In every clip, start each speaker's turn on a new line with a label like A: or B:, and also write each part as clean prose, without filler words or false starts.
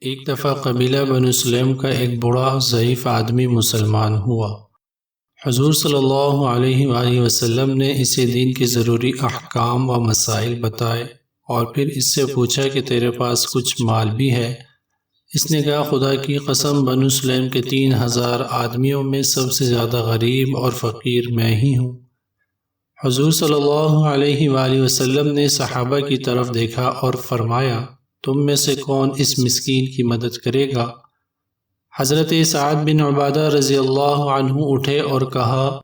A: ایک دفعہ قبیلہ بنو سلیم کا ایک بوڑھا ضعیف آدمی مسلمان ہوا۔ حضور صلی اللہ علیہ وآلہ وسلم نے اسے دین کے ضروری احکام و مسائل بتائے اور پھر اس سے پوچھا کہ تیرے پاس کچھ مال بھی ہے؟ اس نے کہا، خدا کی قسم، بنو سلیم کے 3000 آدمیوں میں سب سے زیادہ غریب اور فقیر میں ہی ہوں۔ حضور صلی اللہ علیہ وآلہ وسلم نے صحابہ کی طرف دیکھا اور فرمایا، تم میں سے کون اس مسکین کی مدد کرے گا؟ حضرت سعد بن عبادہ رضی اللہ عنہ اٹھے اور کہا،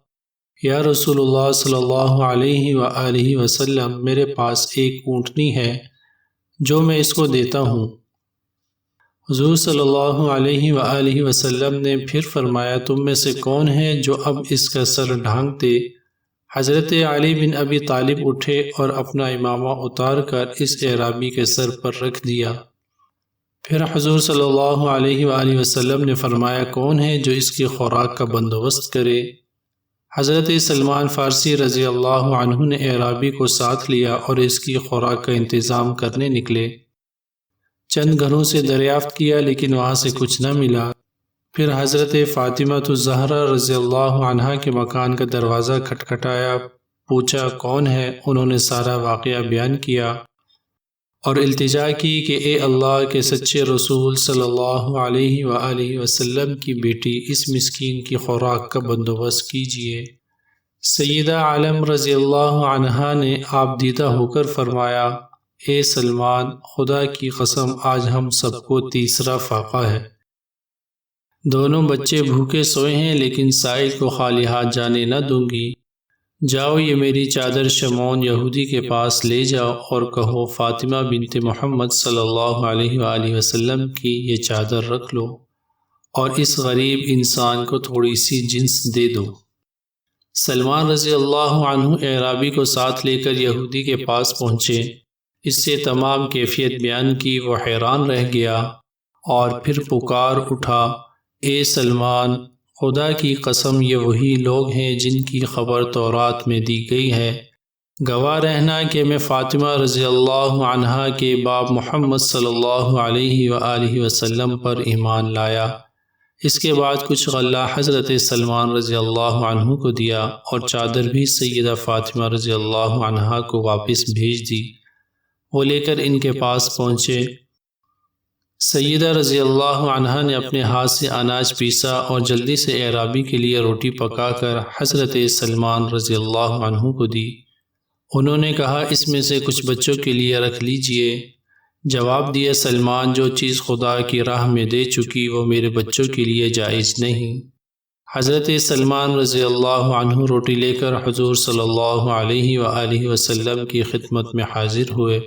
A: یا رسول اللہ صلی اللہ علیہ وآلہ وسلم، میرے پاس ایک اونٹنی ہے جو میں اس کو دیتا ہوں۔ حضور صلی اللہ علیہ وآلہ وسلم نے پھر فرمایا، تم میں سے کون ہے جو اب اس کا سر ڈھانک دے؟ حضرت علی بن ابی طالب اٹھے اور اپنا امامہ اتار کر اس اعرابی کے سر پر رکھ دیا۔ پھر حضور صلی اللہ علیہ وآلہ وسلم نے فرمایا، کون ہے جو اس کی خوراک کا بندوبست کرے؟ حضرت سلمان فارسی رضی اللہ عنہ نے اعرابی کو ساتھ لیا اور اس کی خوراک کا انتظام کرنے نکلے۔ چند گھروں سے دریافت کیا لیکن وہاں سے کچھ نہ ملا۔ پھر حضرت فاطمہ الزہرا رضی اللہ عنہا کے مکان کا دروازہ کھٹکھٹایا، پوچھا کون ہے؟ انہوں نے سارا واقعہ بیان کیا اور التجا کی کہ اے اللہ کے سچے رسول صلی اللہ علیہ وآلہ وسلم کی بیٹی، اس مسکین کی خوراک کا بندوبست کیجیے۔ سیدہ عالم رضی اللہ عنہا نے آپ دیدہ ہو کر فرمایا، اے سلمان، خدا کی قسم، آج ہم سب کو تیسرا فاقہ ہے۔ دونوں بچے بھوکے سوئے ہیں لیکن سائل کو خالی ہاتھ جانے نہ دوں گی۔ جاؤ، یہ میری چادر شمعون یہودی کے پاس لے جاؤ اور کہو، فاطمہ بنت محمد صلی اللہ علیہ وآلہ وسلم کی یہ چادر رکھ لو اور اس غریب انسان کو تھوڑی سی جنس دے دو۔ سلمان رضی اللہ عنہ اعرابی کو ساتھ لے کر یہودی کے پاس پہنچے۔ اس سے تمام کیفیت بیان کی۔ وہ حیران رہ گیا اور پھر پکار اٹھا، اے سلمان، خدا کی قسم، یہ وہی لوگ ہیں جن کی خبر تورات میں دی گئی ہے۔ گواہ رہنا کہ میں فاطمہ رضی اللہ عنہا کے باپ محمد صلی اللہ علیہ وآلہ وسلم پر ایمان لایا۔ اس کے بعد کچھ غلہ حضرت سلمان رضی اللہ عنہ کو دیا اور چادر بھی سیدہ فاطمہ رضی اللہ عنہا کو واپس بھیج دی۔ وہ لے کر ان کے پاس پہنچے۔ سیدہ رضی اللہ عنہا نے اپنے ہاتھ سے اناج پیسا اور جلدی سے اعرابی کے لیے روٹی پکا کر حضرت سلمان رضی اللہ عنہ کو دی۔ انہوں نے کہا، اس میں سے کچھ بچوں کے لیے رکھ لیجئے۔ جواب دیا سلمان، جو چیز خدا کی راہ میں دے چکی وہ میرے بچوں کے لیے جائز نہیں۔ حضرت سلمان رضی اللہ عنہ روٹی لے کر حضور صلی اللہ علیہ وآلہ وسلم کی خدمت میں حاضر ہوئے۔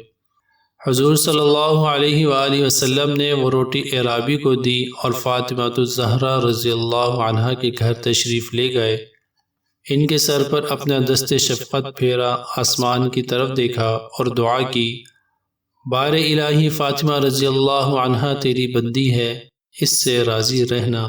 A: حضور صلی اللہ علیہ وآلہ وسلم نے وہ روٹی اعرابی کو دی اور فاطمہ الزہرا رضی اللہ عنہا کے گھر تشریف لے گئے۔ ان کے سر پر اپنا دست شفقت پھیرا، آسمان کی طرف دیکھا اور دعا کی، بار الہی، فاطمہ رضی اللہ عنہا تیری بندی ہے، اس سے راضی رہنا۔